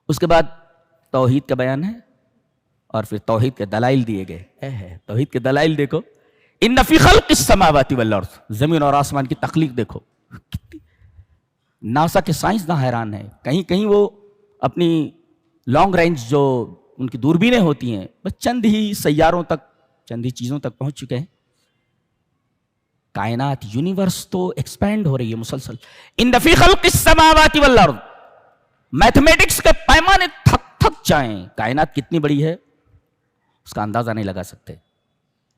اس کے بعد توحید کا بیان ہے اور پھر توحید کے دلائل دیے گئے. توحید کے دلائل دیکھو. ان فی خلق السماوات والارض، زمین اور آسمان کی تخلیق دیکھو. ناسا کے سائنسداں حیران ہیں. کہیں کہیں وہ اپنی لانگ رینج جو ان کی دوربینیں ہوتی ہیں بس چند ہی سیاروں تک، چند ہی چیزوں تک پہنچ چکے ہیں. کائنات، یونیورس تو ایکسپینڈ ہو رہی ہے مسلسل. ان فی خلق السماوات والارض، میتھمیٹکس کے پیمانے تھک جائیں. کائنات کتنی بڑی ہے اس کا اندازہ نہیں لگا سکتے.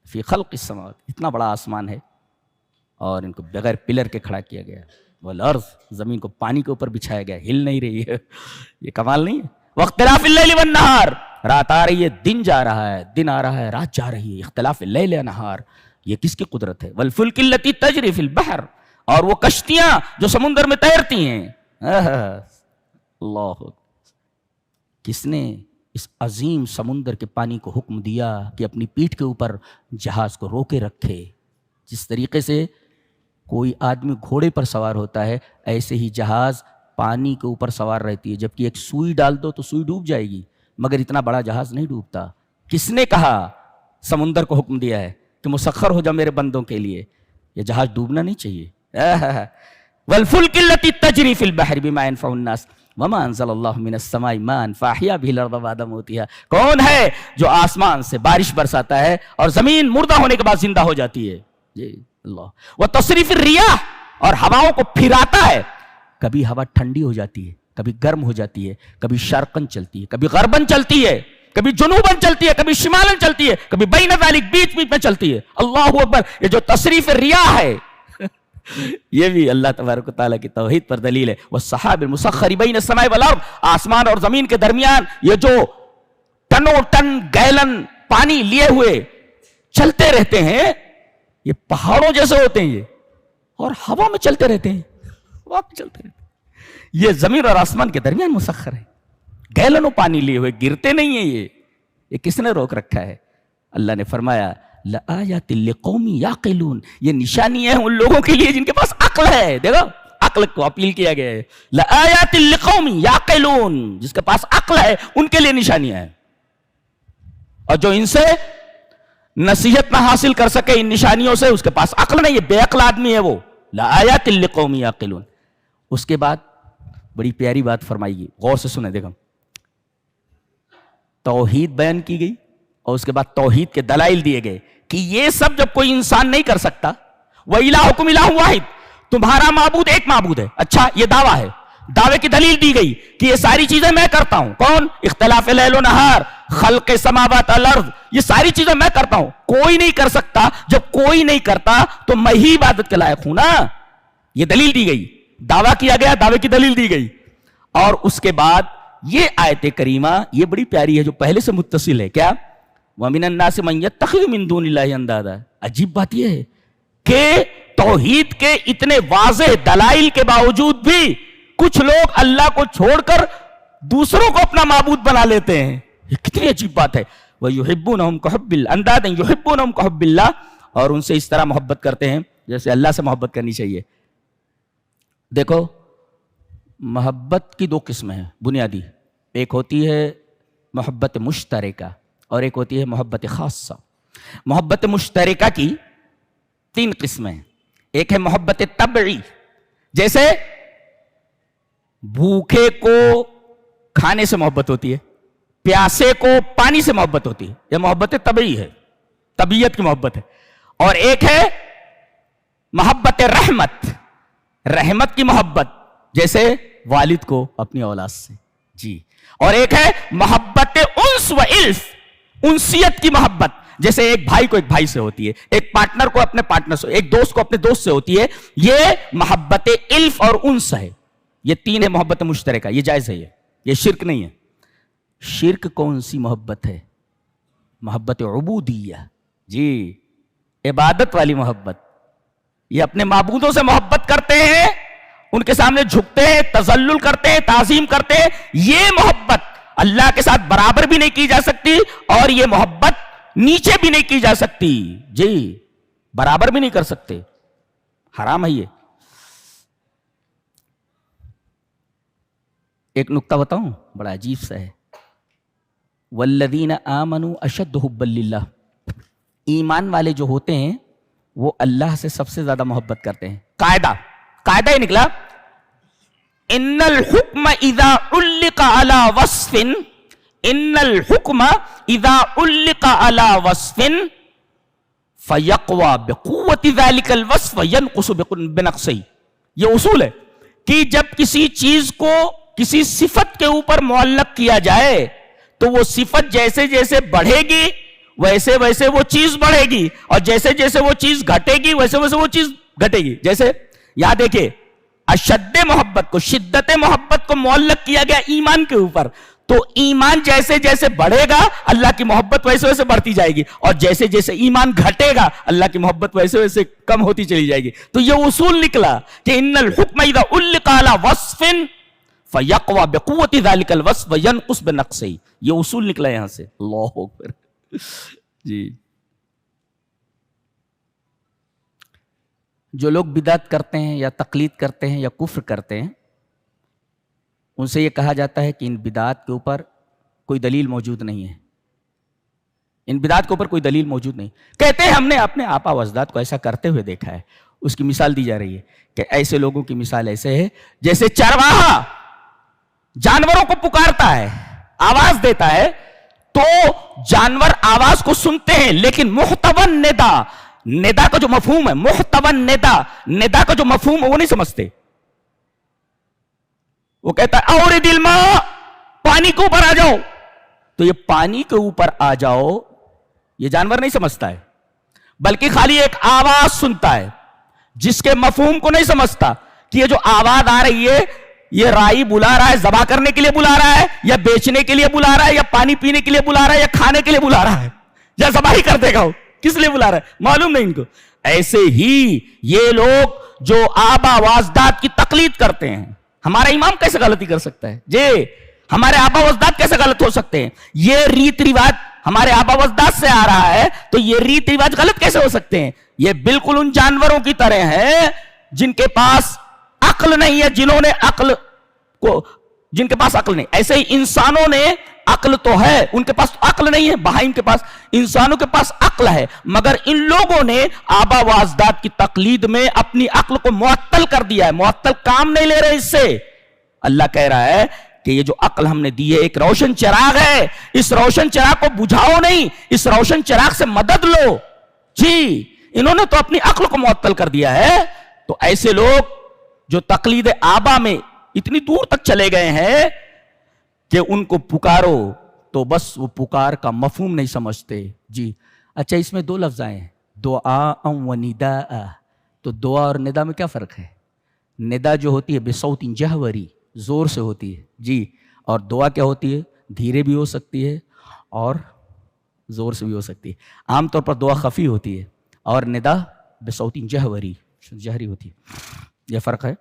فی خلق السماوات، اتنا بڑا آسمان ہے اور ان کو بغیر پلر کے کھڑا کیا گیا. والارض، زمین کو پانی کے اوپر بچھایا گیا، ہل نہیں رہی ہے. یہ کمال نہیں ہے؟ واختلاف اللیل والنہار، رات آ رہی ہے دن جا رہا ہے، دن آ رہا ہے رات جا رہی ہے. اختلاف اللیل والنہار، یہ کس کی قدرت ہے؟ والفلک التی تجری فی البحر، اور وہ کشتیاں جو سمندر میں تیرتی ہیں. اللہ، کس نے اس عظیم سمندر کے پانی کو حکم دیا کہ اپنی پیٹھ کے اوپر جہاز کو روکے رکھے؟ جس طریقے سے کوئی آدمی گھوڑے پر سوار ہوتا ہے ایسے ہی جہاز پانی کے اوپر سوار رہتی ہے. جبکہ ایک سوئی ڈال دو تو سوئی ڈوب جائے گی، مگر اتنا بڑا جہاز نہیں ڈوبتا. کس نے کہا، سمندر کو حکم دیا ہے کہ مسخر ہو جا میرے بندوں کے لیے، یہ جہاز ڈوبنا نہیں چاہیے. والفلک التی تجری فی البحر بما ينفع الناس وما انزل اللہ من السماء ماء فاحیا به الارض بعد موتها. کون ہے جو آسمان سے بارش برساتا ہے اور زمین مردہ ہونے کے بعد زندہ ہو جاتی ہے؟ جی اللہ. وتصریف الریاح، اور ہواؤں کو پھراتا ہے. کبھی ہوا ٹھنڈی ہو جاتی ہے، کبھی گرم ہو جاتی ہے، کبھی شرقن چلتی ہے، کبھی غربن چلتی ہے، کبھی جنوبن چلتی ہے، کبھی شمالن چلتی ہے، کبھی بین ذالک، بیچ بیچ میں چلتی ہے. اللہ اکبر. یہ جو تصریف الریاح ہے یہ بھی اللہ تبارک و تعالیٰ کی توحید پر دلیل ہے. والسحاب المسخر بین السماء والارض، آسمان اور زمین کے درمیان یہ جو ٹنوں ٹن گیلن پانی لیے ہوئے چلتے رہتے ہیں، یہ پہاڑوں جیسے ہوتے ہیں یہ، اور ہوا میں چلتے رہتے ہیں، ہوا میں چلتے رہتے ہیں. یہ زمین اور آسمان کے درمیان مسخر ہے. گیلنوں پانی لیے ہوئے، گرتے نہیں ہیں. یہ کس نے روک رکھا ہے؟ اللہ نے فرمایا لآیات لقوم یعقلون، یہ نشانی ہے ان لوگوں کے لیے جن کے پاس عقل ہے. دیکھو عقل کو اپیل کیا گیا ہے. لآیات لقوم یعقلون، جس کے پاس عقل ہے ان کے لیے نشانیاں ہیں. اور جو ان سے نصیحت نہ حاصل کر سکے ان نشانیوں سے، اس کے پاس عقل نہیں، یہ بے عقل آدمی ہے وہ. لآیات لقوم یعقلون. اس کے بعد بڑی پیاری بات فرمائی گئی، غور سے سنیں. دیکھو توحید بیان کی گئی اور اس کے بعد توحید کے دلائل دیے گئے کہ یہ سب جب کوئی انسان نہیں کر سکتا. وَإِلَٰهُكُمْ إِلَٰهٌ وَاحِدٌ، تمہارا معبود ایک معبود ہے. اچھا یہ دعویٰ ہے، دعوے کی دلیل دی گئی کہ یہ ساری چیزیں میں کرتا ہوں. کون؟ اختلاف اللیل و نہار، خلق سماوات الارض، یہ ساری چیزیں میں کرتا ہوں. کوئی نہیں کر سکتا. جب کوئی نہیں کرتا تو میں ہی عبادت کے لائق ہوں نا. یہ دلیل دی گئی، دعویٰ کیا گیا، دعوے کی دلیل دی گئی. اور اس کے بعد یہ آیت کریمہ یہ بڑی پیاری ہے جو پہلے سے متصل ہے. کیا؟ وَمِنَ النَّاسِ مَن يَتَّخِذُ مِن دُونِ اللَّهِ أَندَادًا. عجیب بات یہ ہے کہ توحید کے اتنے واضح دلائل کے باوجود بھی کچھ لوگ اللہ کو چھوڑ کر دوسروں کو اپنا معبود بنا لیتے ہیں. یہ کتنی عجیب بات ہے. وَيُحِبُّونَهُمْ كَحُبِّ الْأَنْدَادًا يُحِبُّونَهُمْ كَحُبِّ اللَّهِ، اور ان سے اس طرح محبت کرتے ہیں جیسے اللہ سے محبت کرنی چاہیے. دیکھو محبت کی دو قسمیں ہیں بنیادی. ایک ہوتی ہے محبت مشترکہ اور ایک ہوتی ہے محبت خاصہ. محبت مشترکہ کی تین قسمیں ہیں. ایک ہے محبت طبعی، جیسے بھوکے کو کھانے سے محبت ہوتی ہے، پیاسے کو پانی سے محبت ہوتی ہے. یہ محبت طبعی ہے، طبیعت کی محبت ہے. اور ایک ہے محبت رحمت، رحمت کی محبت، جیسے والد کو اپنی اولاد سے. جی. اور ایک ہے محبت انس و الف، انسیت کی محبت، جیسے ایک بھائی کو ایک بھائی سے ہوتی ہے، ایک پارٹنر کو اپنے پارٹنر سے، ایک دوست کو اپنے دوست سے ہوتی ہے. یہ محبت الف اور انس ہے. یہ تین ہے محبت مشترکہ. یہ جائز ہے، یہ شرک نہیں ہے. شرک کون سی محبت ہے؟ محبت عبودیہ. جی، عبادت والی محبت. یہ اپنے معبودوں سے محبت کرتے ہیں، ان کے سامنے جھکتے ہیں، تذلل کرتے ہیں، تعظیم کرتے ہیں. یہ محبت اللہ کے ساتھ برابر بھی نہیں کی جا سکتی اور یہ محبت نیچے بھی نہیں کی جا سکتی. جی، برابر بھی نہیں کر سکتے، حرام ہے یہ. ایک نکتہ بتاؤں بڑا عجیب سا ہے، والذین آمنوا اشد حبا للہ، ایمان والے جو ہوتے ہیں وہ اللہ سے سب سے زیادہ محبت کرتے ہیں. قاعدہ ہی نکلا، ان الحکم اذا علق علی وصف، ان الحکم اذا علق علی وصف فیقوی بقوت ذلک الوصف ینقص بنقصہ. یہ اصول ہے کہ جب کسی چیز کو کسی صفت کے اوپر معلق کیا جائے تو وہ صفت جیسے جیسے بڑھے گی ویسے ویسے وہ چیز بڑھے گی، اور جیسے جیسے وہ چیز گھٹے گی ویسے ویسے وہ چیز گھٹے گی. جیسے یہاں دیکھیں، اشد محبت کو، شدت محبت کو معلق کیا گیا ایمان کے اوپر، تو ایمان جیسے جیسے بڑھے گا اللہ کی محبت ویسے ویسے بڑھتی جائے گی، اور جیسے جیسے ایمان گھٹے گا اللہ کی محبت ویسے ویسے کم ہوتی چلی جائے گی. تو یہ اصول نکلا کہ ان الحکم اذا علق علی وصف فیقوی بقوت ذلک الوصف ینقص بنقصہ. یہ اصول نکلا یہاں سے. اللہ اکبر. جی، جو لوگ بدعت کرتے ہیں یا تقلید کرتے ہیں یا کفر کرتے ہیں، ان سے یہ کہا جاتا ہے کہ ان بدعات کے اوپر کوئی دلیل موجود نہیں ہے. ان بدعات کے اوپر کوئی دلیل موجود نہیں. کہتے ہیں ہم نے اپنے آبا و اجداد کو ایسا کرتے ہوئے دیکھا ہے. اس کی مثال دی جا رہی ہے کہ ایسے لوگوں کی مثال ایسے ہے جیسے چرواہا جانوروں کو پکارتا ہے، آواز دیتا ہے، تو جانور آواز کو سنتے ہیں لیکن محتون ندا کا جو مفہوم ہے، محتون ندا کا جو مفہوم ہے وہ نہیں سمجھتے. وہ کہتا ہے اور دل ماں، پانی کے اوپر آ جاؤ، تو یہ پانی کے اوپر آ جاؤ یہ جانور نہیں سمجھتا ہے، بلکہ خالی ایک آواز سنتا ہے جس کے مفہوم کو نہیں سمجھتا کہ یہ جو آواز آ رہی ہے یہ رائی بلا رہا ہے، ذبح کرنے کے لیے بلا رہا ہے، یا بیچنے کے لیے بلا رہا ہے، یا پانی پینے کے لیے بلا رہا ہے، یا کھانے کے لیے بلا رہا ہے، یا ذبح ہی کر دے گا. کس لیے بلا رہا ہے معلوم نہیں ان کو. ایسے ہی یہ لوگ جو آبا و اجداد کی تقلید کرتے ہیں، ہمارا امام کیسے غلطی کر سکتا ہے جی؟ ہمارے آبا و اجداد کیسے غلط ہو سکتے ہیں؟ یہ ریت رواج ہمارے آبا و اجداد سے آ رہا ہے تو یہ ریت رواج غلط کیسے ہو سکتے ہیں؟ یہ بالکل ان جانوروں کی طرح ہے جن کے پاس عقل نہیں ہے، جن کے پاس عقل نہیں. ایسے ہی انسانوں نے عقل تو ہے، ان کے پاس عقل نہیں ہے، بہائم کے پاس، انسانوں کے پاس عقل ہے، مگر ان لوگوں نے آبا و اجداد کی تقلید میں اپنی عقل کو معطل کر دیا ہے، معطل کام نہیں لے رہے اس سے. اللہ کہہ رہا ہے کہ یہ جو عقل ہم نے دی ہے ایک روشن چراغ ہے، اس روشن چراغ کو بجھاؤ نہیں، اس روشن چراغ سے مدد لو. جی، انہوں نے تو اپنی عقل کو معطل کر دیا ہے. تو ایسے لوگ جو تقلید آبا میں اتنی دور تک چلے گئے ہیں کہ ان کو پکارو تو بس وہ پکار کا مفہوم نہیں سمجھتے. جی اچھا، اس میں دو لفظ آئے ہیں، دعا و نداء. تو دعا اور ندا میں کیا فرق ہے؟ ندا جو ہوتی ہے بصوت جہوری، زور سے ہوتی ہے جی، اور دعا کیا ہوتی ہے؟ دھیرے بھی ہو سکتی ہے اور زور سے بھی ہو سکتی ہے. عام طور پر دعا خفی ہوتی ہے اور ندا بصوت جہوری، جہری ہوتی ہے. یہ فرق ہے.